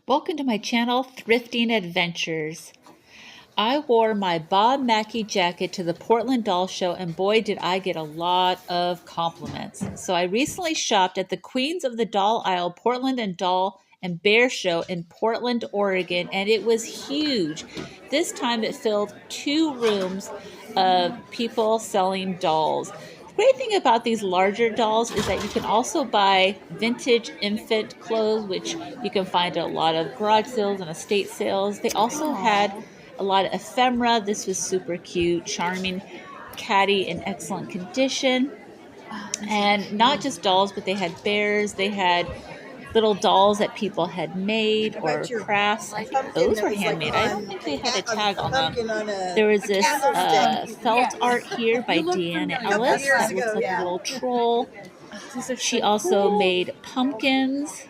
Welcome to my channel, Thrifting Adventures. I wore my Bob Mackie jacket to the Portland Doll Show, and boy did I get a lot of compliments. So I recently shopped at the Queens of the Doll Aisle Portland and Doll and Bear Show in Portland, Oregon, and it was huge. This time it filled 2 rooms of people selling dolls. The great thing about these larger dolls is that you can also buy vintage infant clothes, which you can find at a lot of garage sales and estate sales. They also had a lot of ephemera. This was super cute, charming caddy in excellent condition. And not just dolls, but they had bears. They had little dolls that people had made or crafts. I think those were handmade. I don't think they had a tag on them. There was this felt art here by Deanna Ellis that looks like a little troll. She also made pumpkins.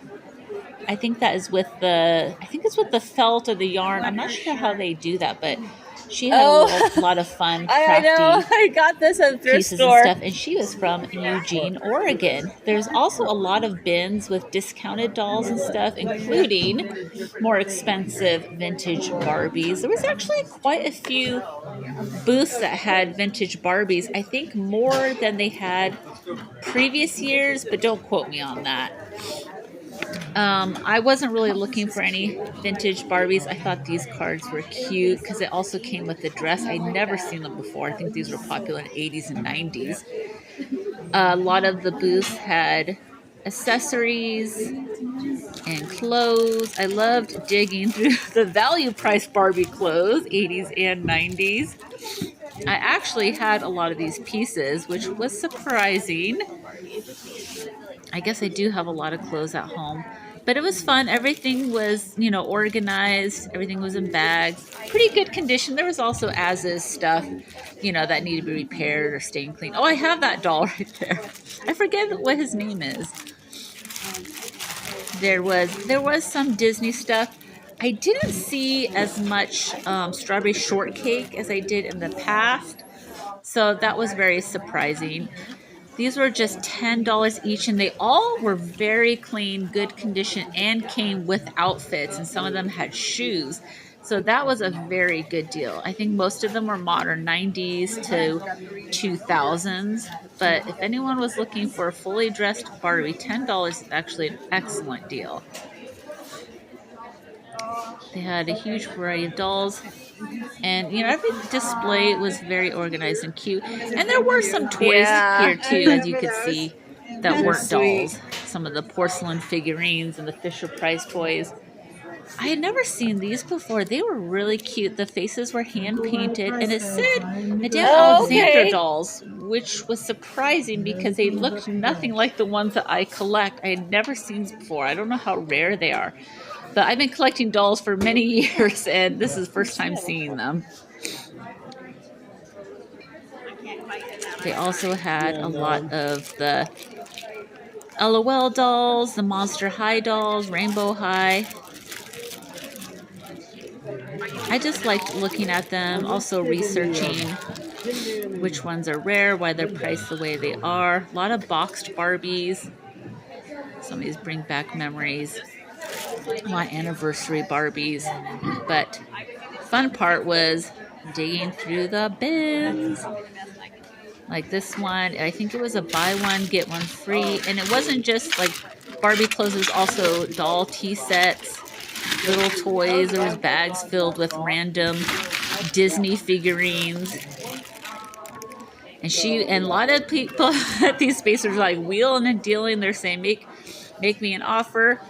I think that is with the, I think it's with the felt or the yarn. I'm not sure how they do that, but she had a lot of fun, crafty I know. I got this at thrift store. And stuff, and she was from Eugene, Oregon. There's also a lot of bins with discounted dolls and stuff, including more expensive vintage Barbies. There was actually quite a few booths that had vintage Barbies. I think more than they had previous years, but don't quote me on that. I wasn't really looking for any vintage Barbies. I thought these cards were cute because it also came with the dress. I'd never seen them before. I think these were popular in the 80s and 90s. A lot of the booths had accessories and clothes. I loved digging through the value price Barbie clothes, 80s and 90s. I actually had a lot of these pieces, which was surprising. I guess I do have a lot of clothes at home, but it was fun. Everything was, you know, organized. Everything was in bags. Pretty good condition. There was also as-is stuff, you know, that needed to be repaired or staying clean. Oh, I have that doll right there. I forget what his name is. There was some Disney stuff. I didn't see as much strawberry shortcake as I did in the past, so that was very surprising. These were just $10 each, and they all were very clean, good condition, and came with outfits, and some of them had shoes. So that was a very good deal. I think most of them were modern 90s to 2000s, but if anyone was looking for a fully dressed Barbie, $10 is actually an excellent deal. They had a huge variety of dolls. And, you know, every display was very organized and cute. And there were some toys here, too, as you could see, that weren't dolls. Some of the porcelain figurines and the Fisher-Price toys. I had never seen these before. They were really cute. The faces were hand-painted. And it said Madame Alexandra dolls, which was surprising because they looked nothing like the ones that I collect. I had never seen these before. I don't know how rare they are. But I've been collecting dolls for many years, and this is the first time seeing them. They also had a lot of the LOL dolls, the Monster High dolls, Rainbow High. I just liked looking at them, also researching which ones are rare, why they're priced the way they are. A lot of boxed Barbies. Some of these bring back memories. My anniversary Barbies, but fun part was digging through the bins. Like this one, I think it was a buy one get one free, and it wasn't just like Barbie clothes, it was also doll tea sets, little toys. There was bags filled with random Disney figurines, and a lot of people at these spaces were like wheeling and dealing. They're saying make me an offer.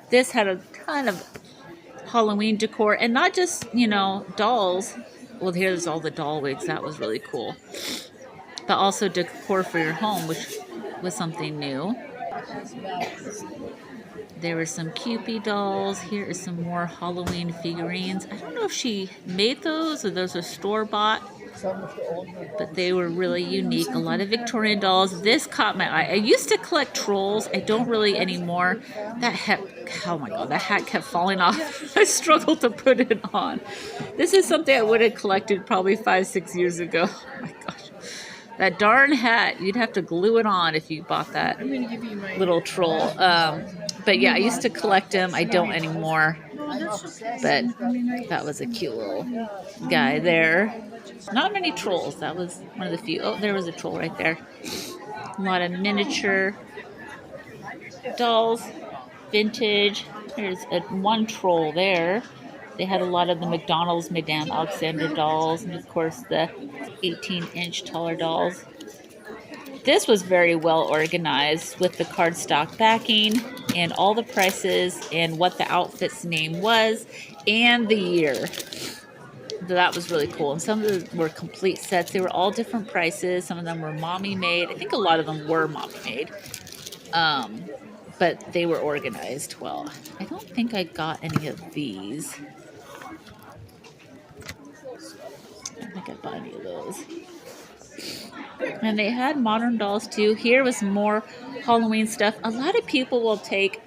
This had a ton of Halloween decor, and not just, you know, dolls. Well, here's all the doll wigs. That was really cool. But also decor for your home, which was something new. There were some Cupid dolls. Here is some more Halloween figurines. I don't know if she made those or those are store-bought, but they were really unique. A lot of Victorian dolls. This caught my eye. I used to collect trolls. I don't really anymore. That hat, oh my god, that hat kept falling off. I struggled to put it on. This is something I would have collected probably 5-6 years ago. Oh my gosh. That darn hat, you'd have to glue it on if you bought that little troll. But yeah, I used to collect them. I don't anymore. But that was a cute little guy there. Not many trolls. That was one of the few. Oh, there was a troll right there. A lot of miniature dolls, vintage. There's one troll there. They had a lot of the McDonald's Madame Alexander dolls, and of course the 18-inch taller dolls. This was very well organized with the cardstock backing and all the prices and what the outfit's name was and the year. That was really cool. And some of them were complete sets. They were all different prices. Some of them were mommy made. I think a lot of them were mommy made. But they were organized well. I don't think I got any of these. I don't think I bought any of those. And they had modern dolls too. Here was more Halloween stuff. A lot of people will take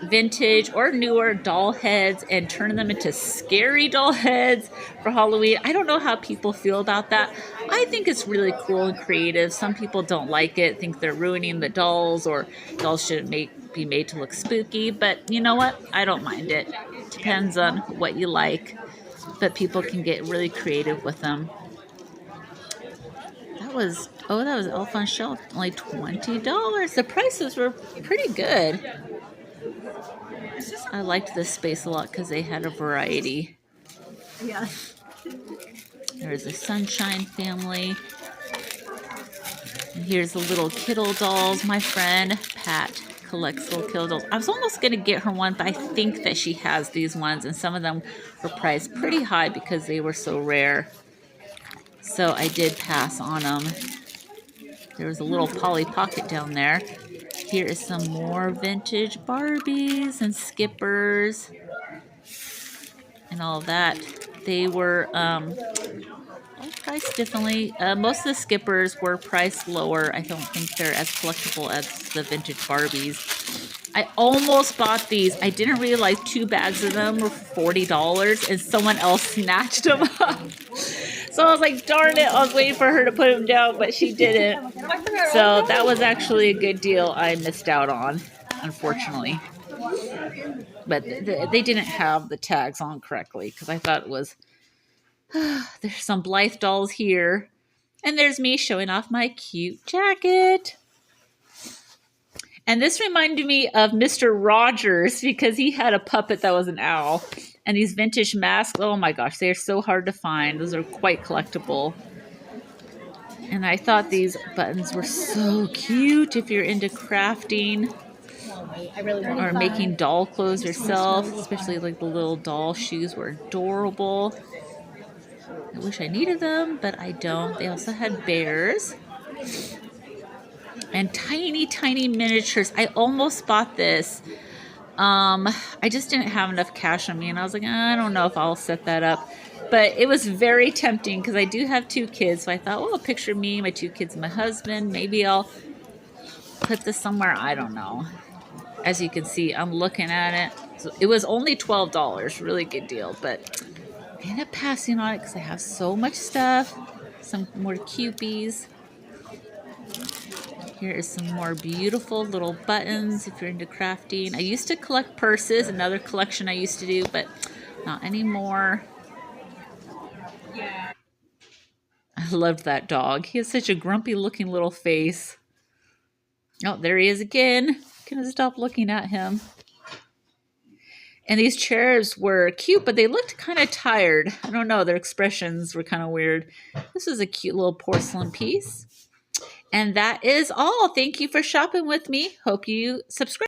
vintage or newer doll heads and turn them into scary doll heads for Halloween. I don't know how people feel about that. I think it's really cool and creative. Some people don't like it, think they're ruining the dolls, or dolls shouldn't be made to look spooky. But you know what? I don't mind it. Depends on what you like. But people can get really creative with them. That was Elf on Shelf, only $20. The prices were pretty good. I liked this space a lot because they had a variety. Yeah. There's a Sunshine family. And here's the little Kittle dolls. My friend Pat collects little Kittle dolls. I was almost going to get her one, but I think that she has these ones, and some of them were priced pretty high because they were so rare. So I did pass on them. There was a little Polly Pocket down there. Here is some more vintage Barbies and Skippers and all of that. They were all priced differently. Most of the Skippers were priced lower. I don't think they're as collectible as the vintage Barbies. I almost bought these. I didn't realize 2 bags of them were $40, and someone else snatched them up. So I was like, darn it, I was waiting for her to put them down, but she didn't. So that was actually a good deal I missed out on, unfortunately. But they didn't have the tags on correctly, because I thought it was... There's some Blythe dolls here. And there's me showing off my cute jacket. And this reminded me of Mr. Rogers, because he had a puppet that was an owl. And these vintage masks, oh my gosh, they are so hard to find. Those are quite collectible. And I thought these buttons were so cute if you're into crafting or making doll clothes yourself, especially like the little doll shoes were adorable. I wish I needed them, but I don't. They also had bears and tiny, tiny miniatures. I almost bought this. I just didn't have enough cash on me, and I was like, I don't know if I'll set that up. But it was very tempting because I do have 2 kids. So I thought, well, a picture of me, my 2 kids, and my husband. Maybe I'll put this somewhere. I don't know. As you can see, I'm looking at it. So it was only $12. Really good deal. But I ended up passing on it because I have so much stuff. Some more cupies. Here is some more beautiful little buttons if you're into crafting. I used to collect purses, another collection I used to do, but not anymore. I loved that dog. He has such a grumpy looking little face. Oh, there he is again. Gonna stop looking at him. And these chairs were cute, but they looked kind of tired. I don't know, their expressions were kind of weird. This is a cute little porcelain piece. And that is all. Thank you for shopping with me. Hope you subscribe.